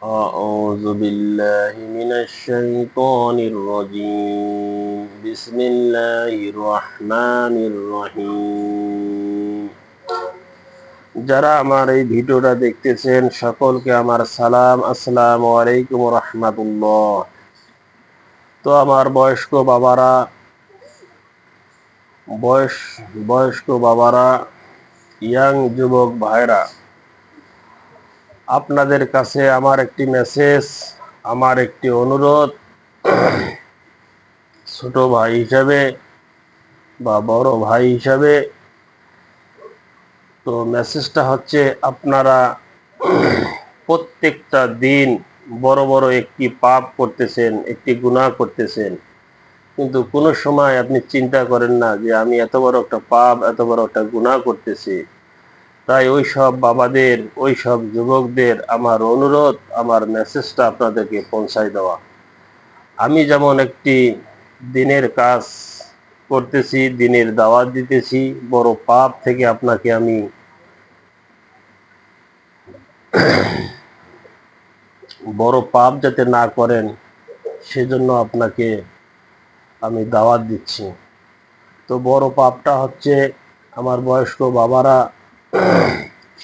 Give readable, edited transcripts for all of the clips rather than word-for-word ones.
أعوذ بالله من الشيطان الرجيم بسم الله الرحمن الرحيم যারা আমার এই ভিডিওটা দেখতেছেন সকলকে আমার সালাম, আসসালামু আলাইকুম রাহমাতুল্লাহ। তো আমার বয়স্ক বাবারা, ইয়াং যুবক ভাইরা, আপনাদের কাছে আমার একটি মেসেজ, আমার একটি অনুরোধ, ছোট ভাই হিসাবে বা বড় ভাই হিসাবে। তো মেসেজটা হচ্ছে, আপনারা প্রত্যেকটা দিন বড় বড় একটি পাপ করতেছেন, একটি গুনাহ করতেছেন, কিন্তু কোনো সময় আপনি চিন্তা করেন না যে আমি এত বড় একটা পাপ, এত বড় একটা গুনাহ করতেছি। তাই ওই সব বাবাদের, ওই সব যুবকদের আমার অনুরোধ, আমার মেসেজটা আপনাদেরকে পৌঁছায় দেওয়া। আমি যেমন একটি দিনের কাজ করতেছি, দিনের দাওয়াত দিতেছি, বড় পাপ থেকে আপনাকে আমি বড় পাপ যাতে না করেন সেজন্য আপনাকে আমি দাওয়াত দিচ্ছি। তো বড় পাপটা হচ্ছে, আমার বয়স্ক বাবারা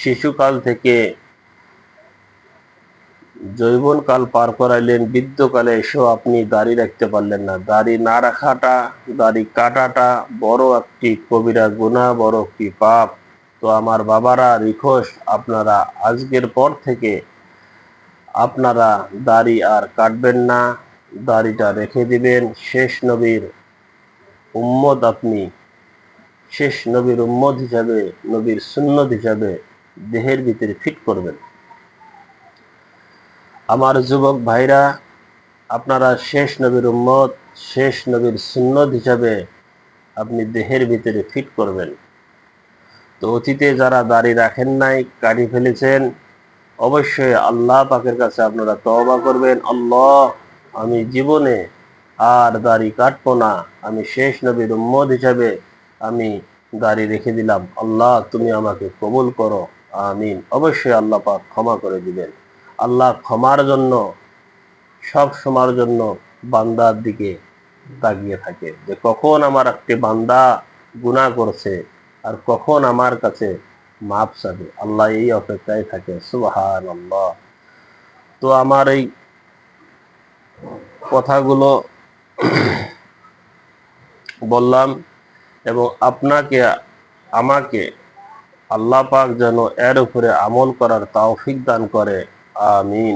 শিশুকাল থেকে যৌবনকাল পার করাইলেন, বৃদ্ধকালে এসেও আপনি দাড়ি রাখতে পারলেন না। দাড়ি না রাখাটা, দাড়ি কাটাটা বড় একটি কবিরা গুনাহ, বড় একটি পাপ। তো আমার বাবারা রিকোয়েস্ট, আপনারা আজকের পর থেকে আপনারা দাড়ি আর কাটবেন না, দাড়িটা রেখে দিবেন। শেষ নবীর উম্মত আপনি, শেষ নবীর উম্মত হিসাবে, নবীর সুন্নত হিসাবে দেহের ভিতরে ফিট করবেন। আমার যুবক ভাইরা, আপনারা শেষ নবীর উম্মত, শেষ নবীর সুন্নত হিসাবে আপনি দেহের ভিতরে ফিট করবেন। তো অতীতে যারা দাড়ি রাখেন নাই, কাটি ফেলেছেন, অবশ্যই আল্লাহ পাকের কাছে আপনারা তওবা করবেন। আল্লাহ, আমি জীবনে আর দাড়ি কাটবো না, আমি শেষ নবীর উম্মত হিসাবে আমি দাড়ি রেখে দিলাম। আল্লাহ, তুমি আমাকে কবুল করো, আমিন। অবশ্যই আল্লাহ পাক ক্ষমা করে দিবেন। আল্লাহ ক্ষমার জন্য, সব সময়ের জন্য বান্দার দিকে তাকিয়ে থাকে, যে কখন আমার একটি বান্দা গুনাহ করছে আর কখন আমার কাছে মাপ চাবে। আল্লাহ এই অপেক্ষায় থাকে। সুবহানাল্লাহ। তো আমার এই কথাগুলো বললাম, এবং আপনাকে, আমাকে আল্লাহ পাক যেন এর উপরে আমল করার তৌফিক দান করে, আমিন।